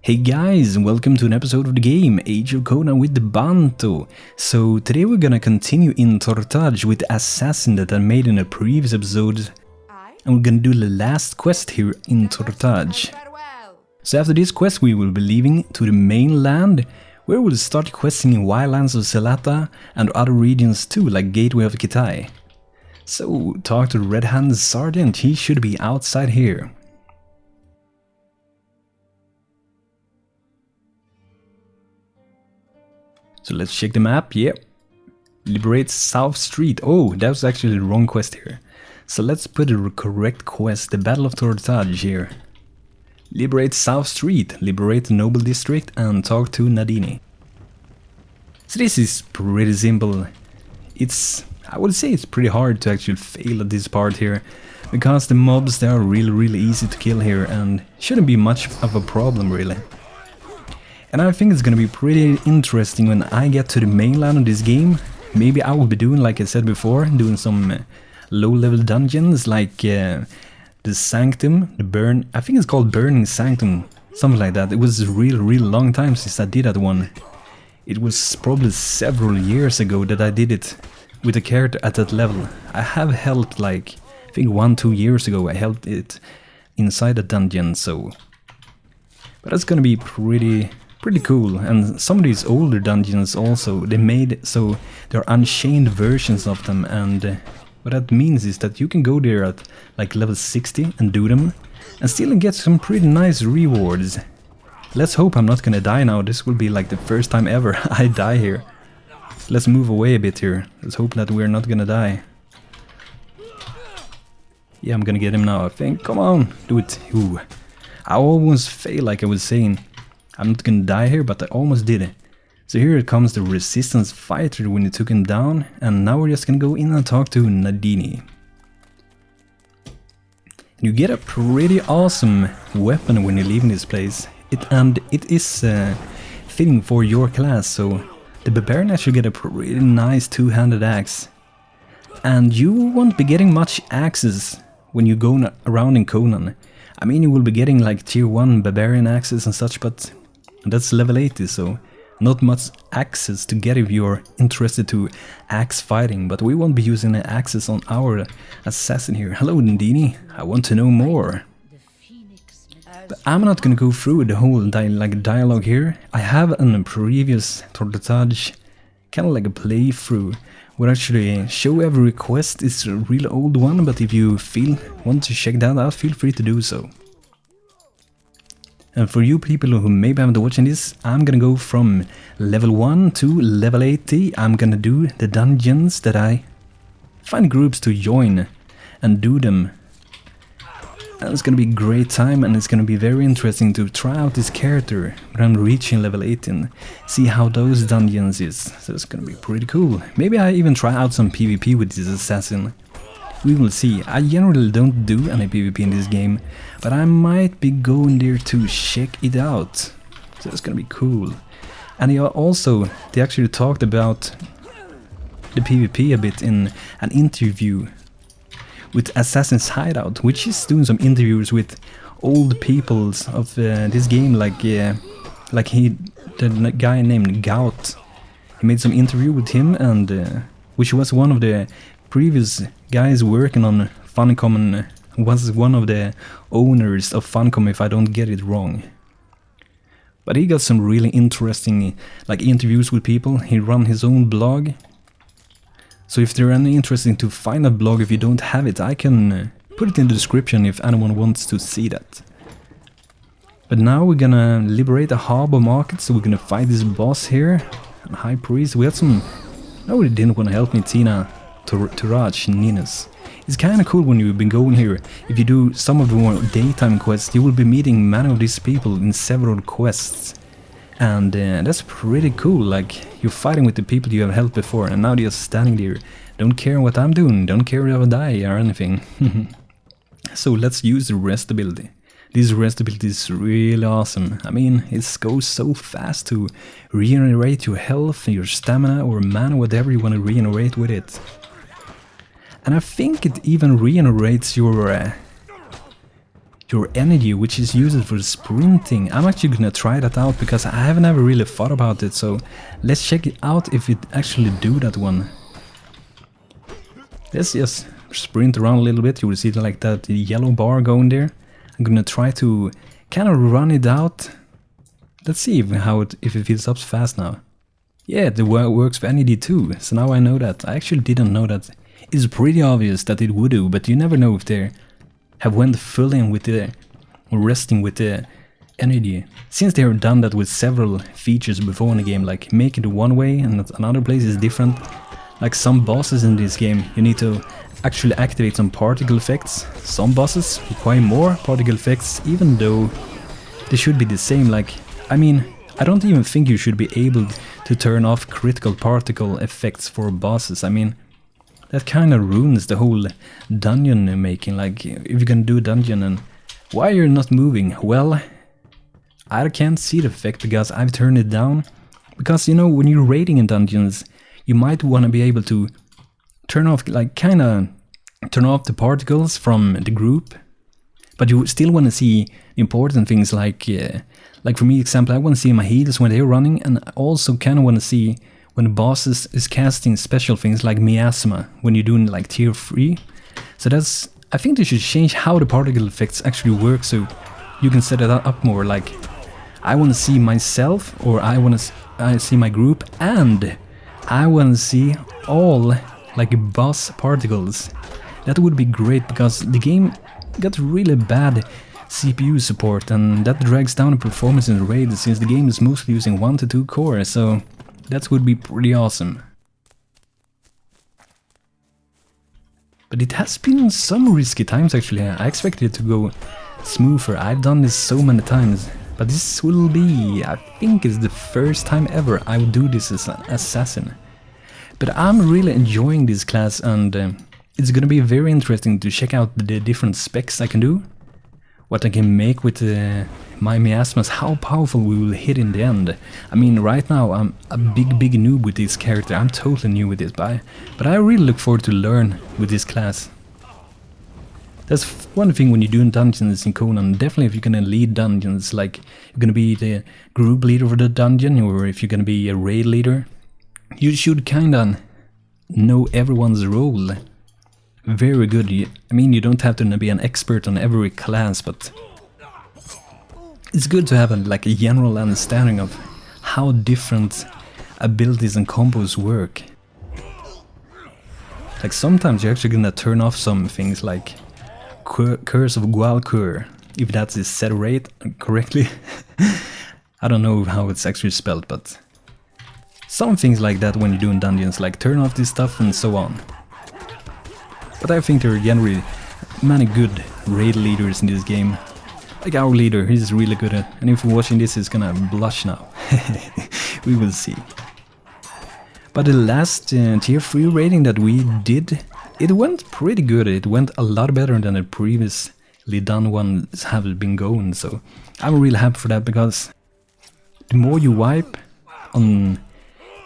Hey guys, and welcome to an episode of the game Age of Conan with the Banto. So today we're gonna continue in Tortage with the assassin that I made in a previous episode. And we're gonna do the last quest here in Tortage. So after this quest we will be leaving to the mainland, where we'll start questing in wildlands of Selata and other regions too, like Gateway of Kitai. So talk to the Red Hand Sergeant, he should be outside here. So let's check the map, yep. Liberate South Street. Oh, that was actually the wrong quest here. So let's put the correct quest, the Battle of Tortage here. Liberate South Street, liberate the Noble District and talk to Nadini. So this is pretty simple. I would say it's pretty hard to actually fail at this part here. Because the mobs, they are really easy to kill here and shouldn't be much of a problem really. And I think it's gonna be pretty interesting when I get to the mainland of this game. Maybe I will be doing, like I said before, doing some low-level dungeons like the Sanctum, I think it's called Burning Sanctum, something like that. It was a real long time since I did that one. It was probably several years ago that I did it with a character at that level. I have helped like, I think 1-2 years ago I helped it inside a dungeon, so... But that's gonna be pretty cool. And some of these older dungeons also, they made so they're unchained versions of them, and what that means is that you can go there at like level 60 and do them and still get some pretty nice rewards. Let's hope I'm not gonna die now. This will be like the first time ever I die here. So let's move away a bit here. Let's hope that we're not gonna die. Yeah, I'm gonna get him now, I think. Come on, do it. Ooh. I almost fail, like I was saying. I'm not gonna die here, but I almost did it. So here comes the resistance fighter when you took him down, and now we're just gonna go in and talk to Nadini. You get a pretty awesome weapon when you leave this place. It is fitting for your class, so the Barbarian actually get a pretty nice two-handed axe. And you won't be getting much axes when you go around in Conan. I mean, you will be getting like tier 1 Barbarian axes and such, but that's level 80, so not much axes to get if you're interested to axe fighting, but we won't be using the axes on our assassin here. Hello Nadini, I want to know more. But I'm not gonna go through the whole dialogue here. I have in a previous Tortage, kind of like a playthrough, where I actually show every request. It's a real old one, but if you want to check that out, feel free to do so. And for you people who maybe haven't watching this, I'm gonna go from level 1 to level 80. I'm gonna do the dungeons that I find groups to join and do them. And it's gonna be a great time, and it's gonna be very interesting to try out this character when I'm reaching level 18. See how those dungeons is. So it's gonna be pretty cool. Maybe I even try out some PvP with this assassin. We will see. I generally don't do any PvP in this game, but I might be going there to check it out. So it's gonna be cool. And they actually talked about the PvP a bit in an interview with Assassin's Hideout, which is doing some interviews with old peoples of this game, like the guy named Gout. He made some interview with him, and which was one of the previous guys working on Funcom, and was one of the owners of Funcom, if I don't get it wrong. But he got some really interesting interviews with people. He run his own blog. So if there are any interesting to find a blog, if you don't have it, I can put it in the description if anyone wants to see that. But now we're gonna liberate the harbor market, so we're gonna fight this boss here, High Priest. We had some... No, he didn't want to help me, Tina. Tortage, Ninus. It's kinda cool when you've been going here. If you do some of the more daytime quests, you will be meeting many of these people in several quests. And that's pretty cool, like you're fighting with the people you have helped before, and now they're standing there. Don't care what I'm doing, don't care if I die or anything. So let's use the rest ability. This rest ability is really awesome. I mean, it goes so fast to regenerate your health, your stamina, or mana, whatever you want to regenerate with it. And I think it even regenerates your your energy, which is used for sprinting. I'm actually gonna try that out because I haven't ever really thought about it, so let's check it out if it actually do that one. Let's just sprint around a little bit. You will see like that yellow bar going there. I'm gonna try to kind of run it out. Let's see if it fills up fast now. Yeah, it works for energy too, so now I know that. I actually didn't know that. It's pretty obvious that it would do, but you never know if they have went full in with the resting with the energy. Since they have done that with several features before in the game, like make it one way and another place is different. Like some bosses in this game, you need to actually activate some particle effects. Some bosses require more particle effects, even though they should be the same. Like, I mean, I don't even think you should be able to turn off critical particle effects for bosses. I mean, that kind of ruins the whole dungeon making. Like, if you're gonna do a dungeon and why you're not moving? Well, I can't see the effect because I've turned it down. Because, you know, when you're raiding in dungeons, you might want to be able to turn off, like, kind of turn off the particles from the group. But you still want to see important things like for me, example, I want to see my heals when they're running, and I also kind of want to see when the boss is casting special things like miasma when you're doing like tier 3. So that's, I think they should change how the particle effects actually work so you can set it up more. Like, I want to see myself, or I want to see my group, and I want to see all like boss particles. That would be great because the game got really bad CPU support, and that drags down the performance in the raid since the game is mostly using 1 to 2 cores, so that would be pretty awesome. But it has been some risky times actually. I expected it to go smoother. I've done this so many times, but this will be, I think it's the first time ever I would do this as an assassin. But I'm really enjoying this class, and it's gonna be very interesting to check out the different specs I can do. What I can make with my miasmas, how powerful we will hit in the end. I mean, right now I'm a big noob with this character. I'm totally new with this, but I really look forward to learn with this class. That's one thing when you're doing dungeons in Conan. Definitely if you're gonna lead dungeons, like you're gonna be the group leader for the dungeon, or if you're gonna be a raid leader, you should kinda know everyone's role. Very good. I mean, you don't have to be an expert on every class, but it's good to have like a general understanding of how different abilities and combos work. Like sometimes you're actually gonna turn off some things like Curse of Gualcur, if that is said right correctly. I don't know how it's actually spelled, but some things like that when you're doing dungeons, like turn off this stuff and so on. But I think there are generally many good raid leaders in this game. Like our leader, he's really good at, and if you're watching this, he's gonna blush now. We will see. But the last tier 3 rating that we did, it went pretty good. It went a lot better than the previously done ones have been going. So I'm really happy for that, because the more you wipe on...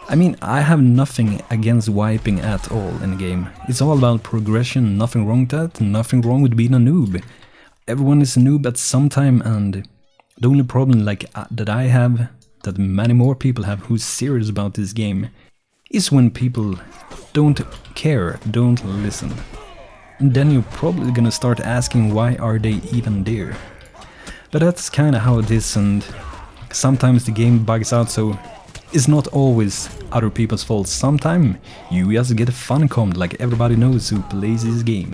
I mean, I have nothing against wiping at all in the game. It's all about progression, nothing wrong with that, nothing wrong with being a noob. Everyone is a noob at some time, and the only problem like that I have, that many more people have who's serious about this game, is when people don't care, don't listen. And then you're probably gonna start asking why are they even there. But that's kinda how it is, and sometimes the game bugs out, so it's not always other people's fault. Sometimes you just get a fun comment, like everybody knows who plays this game.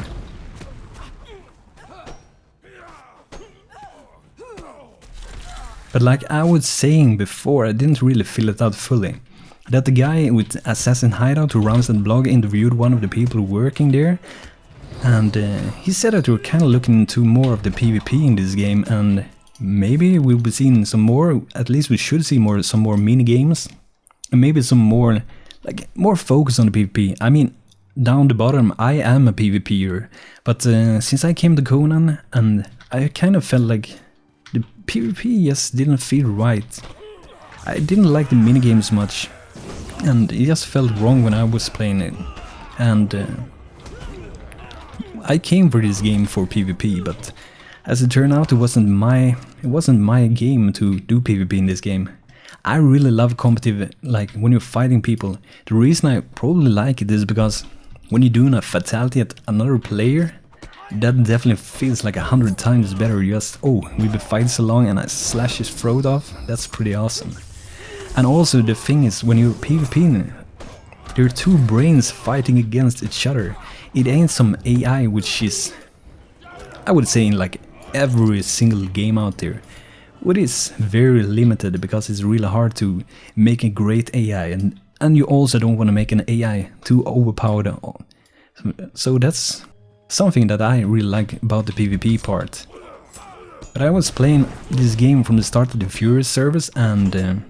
But like I was saying before, I didn't really fill it out fully. That the guy with Assassin Hideout who runs that blog interviewed one of the people working there, and he said that we're kind of looking into more of the PvP in this game, and maybe we'll be seeing some more, at least we should see some more mini games, and maybe some more, like, more focus on the PvP. I mean, down the bottom, I am a PvPer, but since I came to Conan, and I kind of felt like the PvP just didn't feel right. I didn't like the mini games much, and it just felt wrong when I was playing it. And I came for this game for PvP, but As it turned out, it wasn't my game to do PvP in this game. I really love competitive, like when you're fighting people. The reason I probably like it is because when you're doing a fatality at another player, that definitely feels like 100 times better. Just, oh, we've been fighting so long and I slash his throat off. That's pretty awesome. And also the thing is, when you're PvPing, there are two brains fighting against each other. It ain't some AI, which is, I would say, in like every single game out there. It is very limited because it's really hard to make a great AI, and you also don't want to make an AI too overpowered. So that's something that I really like about the PvP part. But I was playing this game from the start of the Furious service, and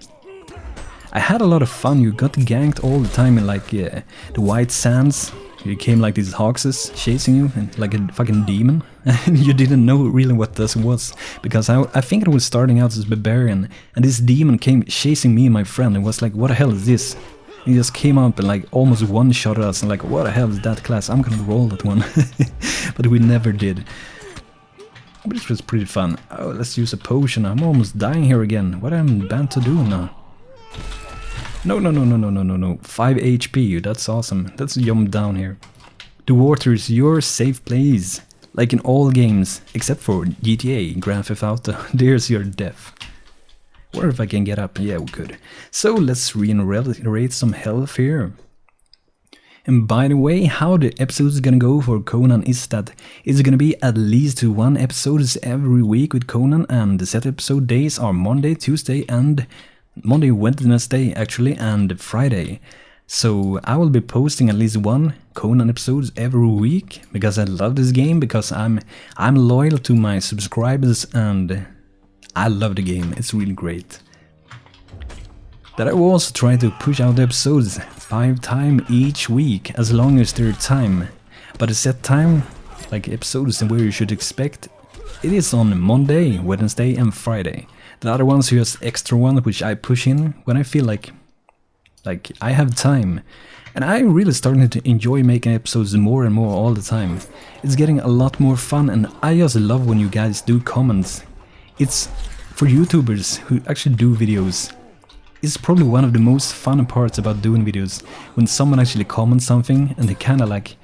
I had a lot of fun. You got ganked all the time in like the White Sands. You came like these hoxes chasing you and like a fucking demon. And you didn't know really what this was, because I think it was starting out as barbarian, and this demon came chasing me and my friend and was like, what the hell is this? And he just came up and like almost one-shot us and like, what the hell is that class? I'm gonna roll that one. But we never did. But it was pretty fun. Oh, let's use a potion. I'm almost dying here again. What am I banned to do now? No. 5 HP, that's awesome. Let's jump down here. The water is your safe place. Like in all games, except for GTA, Grand Theft Auto. There's your death. What if I can get up? Yeah, we could. So let's regenerate some health here. And by the way, how the episode is gonna go for Conan is that it's gonna be at least 1 episode every week with Conan, and the set episode days are Monday, Tuesday, and Monday, Wednesday actually, and Friday. So I will be posting at least 1 Conan episodes every week, because I love this game, because I'm loyal to my subscribers and I love the game. It's really great. That I will also try to push out the episodes 5 times each week, as long as there is time. But a set time, like episodes and where you should expect, it is on Monday, Wednesday and Friday. The other ones are just extra ones which I push in when I feel like I have time. And I'm really starting to enjoy making episodes more and more all the time. It's getting a lot more fun, and I just love when you guys do comments. It's for YouTubers who actually do videos. It's probably one of the most fun parts about doing videos, when someone actually comments something and they kind of like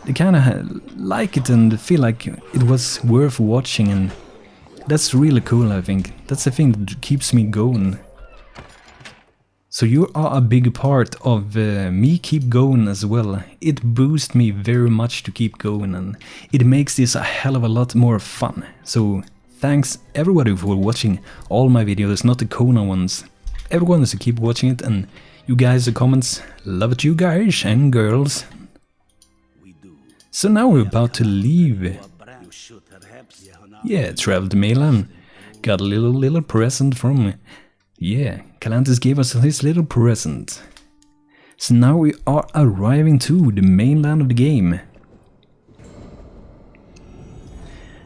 it and feel like it was worth watching, and that's really cool. I think that's the thing that keeps me going. So you are a big part of me keep going as well. It boosts me very much to keep going, and it makes this a hell of a lot more fun. So thanks everybody for watching all my videos, not the Conan ones. Everyone is to keep watching it, and you guys in the comments, love it, you guys and girls. So now we're about to leave. Yeah, traveled to Milan. Got a little present from... Yeah, Calantis gave us his little present. So now we are arriving to the mainland of the game.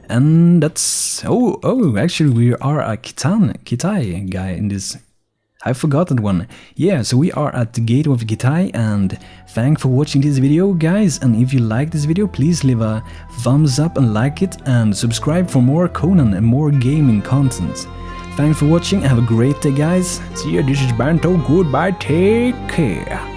And that's... Oh, actually we are a Kitai guy in this... I forgot that one. Yeah, so we are at the gate of Kitai, and thanks for watching this video, guys. And if you like this video, please leave a thumbs up and like it, and subscribe for more Conan and more gaming content. Thanks for watching, have a great day, guys. See ya, this is Banto, goodbye, take care.